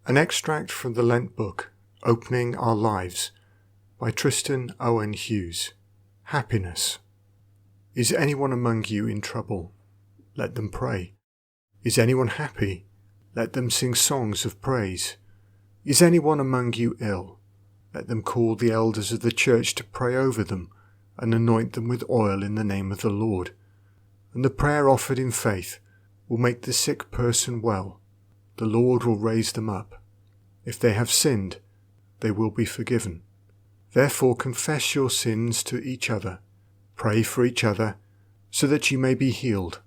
An extract from the Lent book, Opening Our Lives, by Tristan Owen Hughes. Happiness. Is anyone among you in trouble? Let them pray. Is anyone happy? Let them sing songs of praise. Is anyone among you ill? Let them call the elders of the church to pray over them and anoint them with oil in the name of the Lord. And the prayer offered in faith will make the sick person well. The Lord will raise them up. If they have sinned, they will be forgiven. Therefore confess your sins to each other. Pray for each other, so that you may be healed.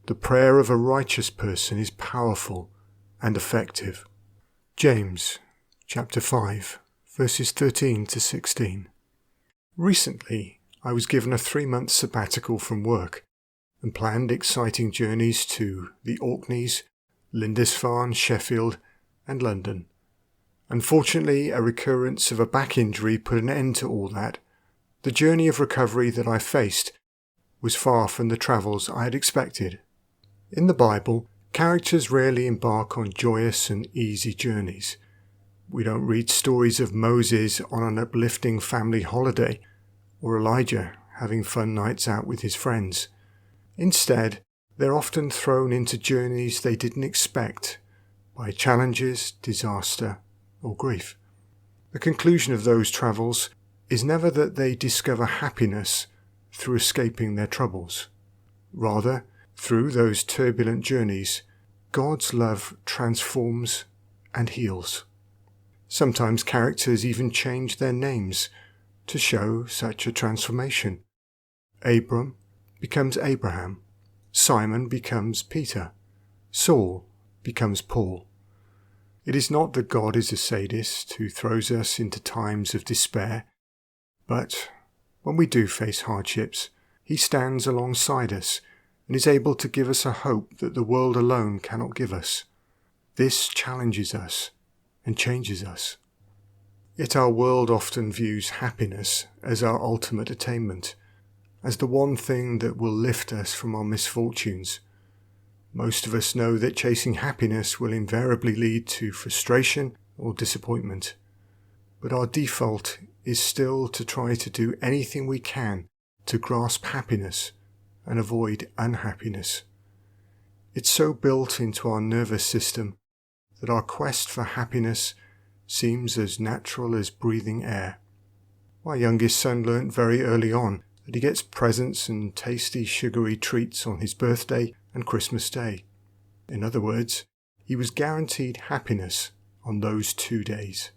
The prayer of a righteous person is powerful and effective. James, chapter 5, verses 13 to 16. Recently, I was given a 3-month sabbatical from work and planned exciting journeys to the Orkneys, Lindisfarne, Sheffield, and London. Unfortunately, a recurrence of a back injury put an end to all that. The journey of recovery that I faced was far from the travels I had expected. In the Bible, characters rarely embark on joyous and easy journeys. We don't read stories of Moses on an uplifting family holiday, or Elijah having fun nights out with his friends. Instead, they're often thrown into journeys they didn't expect by challenges, disaster, or grief. The conclusion of those travels is never that they discover happiness through escaping their troubles. Rather, through those turbulent journeys, God's love transforms and heals. Sometimes characters even change their names to show such a transformation. Abram becomes Abraham. Simon becomes Peter. Saul becomes Paul. It is not that God is a sadist who throws us into times of despair, but when we do face hardships, He stands alongside us and is able to give us a hope that the world alone cannot give us. This challenges us and changes us. Yet our world often views happiness as our ultimate attainment, as the one thing that will lift us from our misfortunes. Most of us know that chasing happiness will invariably lead to frustration or disappointment. But our default is still to try to do anything we can to grasp happiness and avoid unhappiness. It's so built into our nervous system that our quest for happiness seems as natural as breathing air. My youngest son learnt very early on that he gets presents and tasty sugary treats on his birthday and Christmas Day. In other words, he was guaranteed happiness on those 2 days.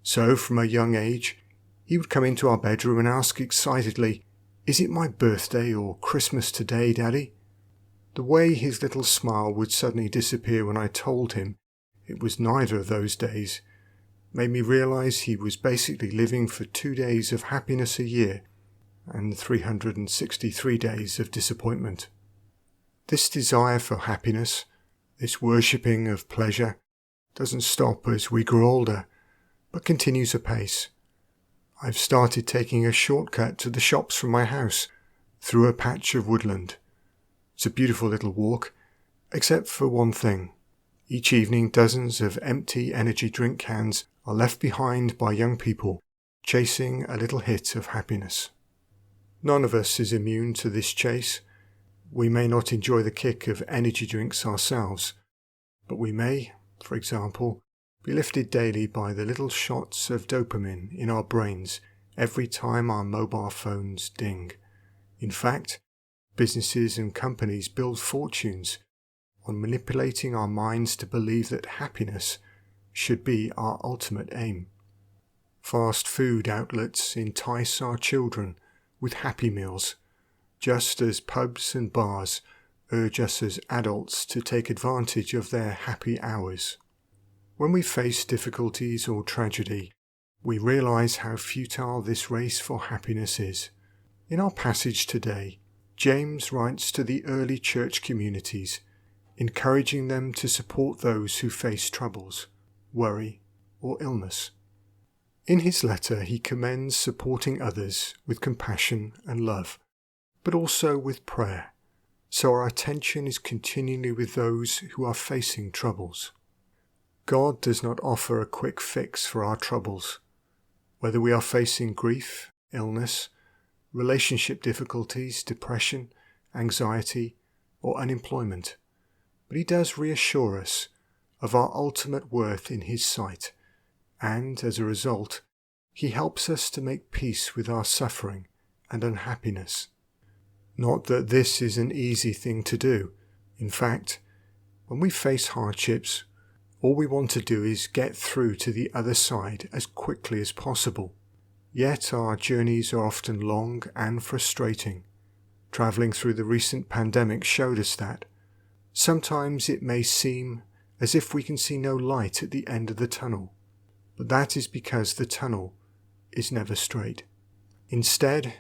So from a young age, he would come into our bedroom and ask excitedly, "Is it my birthday or Christmas today, Daddy?" The way his little smile would suddenly disappear when I told him it was neither of those days made me realize he was basically living for 2 days of happiness a year and 363 days of disappointment. This desire for happiness, this worshipping of pleasure, doesn't stop as we grow older, but continues apace. I've started taking a shortcut to the shops from my house, through a patch of woodland. It's a beautiful little walk, except for one thing. Each evening dozens of empty energy drink cans are left behind by young people, chasing a little hit of happiness. None of us is immune to this chase. We may not enjoy the kick of energy drinks ourselves, but we may, for example, be lifted daily by the little shots of dopamine in our brains every time our mobile phones ding. In fact, businesses and companies build fortunes on manipulating our minds to believe that happiness should be our ultimate aim. Fast food outlets entice our children with Happy Meals, just as pubs and bars urge us as adults to take advantage of their happy hours. When we face difficulties or tragedy, we realize how futile this race for happiness is. In our passage today, James writes to the early church communities, encouraging them to support those who face troubles, worry, or illness. In his letter, he commends supporting others with compassion and love, but also with prayer, so our attention is continually with those who are facing troubles. God does not offer a quick fix for our troubles, whether we are facing grief, illness, relationship difficulties, depression, anxiety, or unemployment. But He does reassure us of our ultimate worth in His sight, and as a result, He helps us to make peace with our suffering and unhappiness. Not that this is an easy thing to do. In fact, when we face hardships, all we want to do is get through to the other side as quickly as possible. Yet our journeys are often long and frustrating. Travelling through the recent pandemic showed us that. Sometimes it may seem as if we can see no light at the end of the tunnel, but that is because the tunnel is never straight. Instead,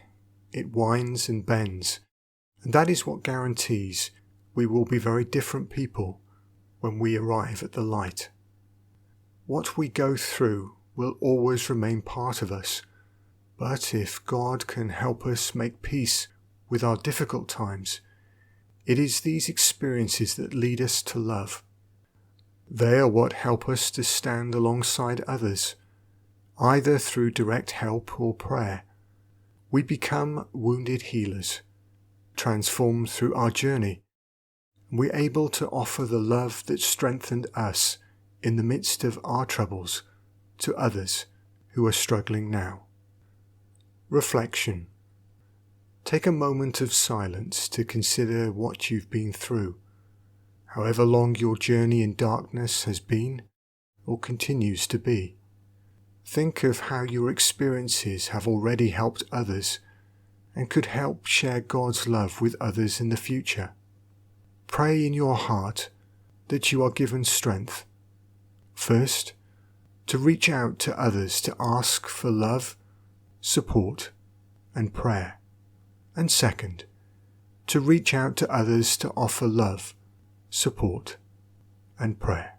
it winds and bends, and that is what guarantees we will be very different people when we arrive at the light. What we go through will always remain part of us, but if God can help us make peace with our difficult times, it is these experiences that lead us to love. They are what help us to stand alongside others, either through direct help or prayer. We become wounded healers, transformed through our journey. We're able to offer the love that strengthened us in the midst of our troubles to others who are struggling now. Reflection. Take a moment of silence to consider what you've been through, however long your journey in darkness has been or continues to be. Think of how your experiences have already helped others and could help share God's love with others in the future. Pray in your heart that you are given strength. First, to reach out to others to ask for love, support, and prayer. And second, to reach out to others to offer love, support, and prayer.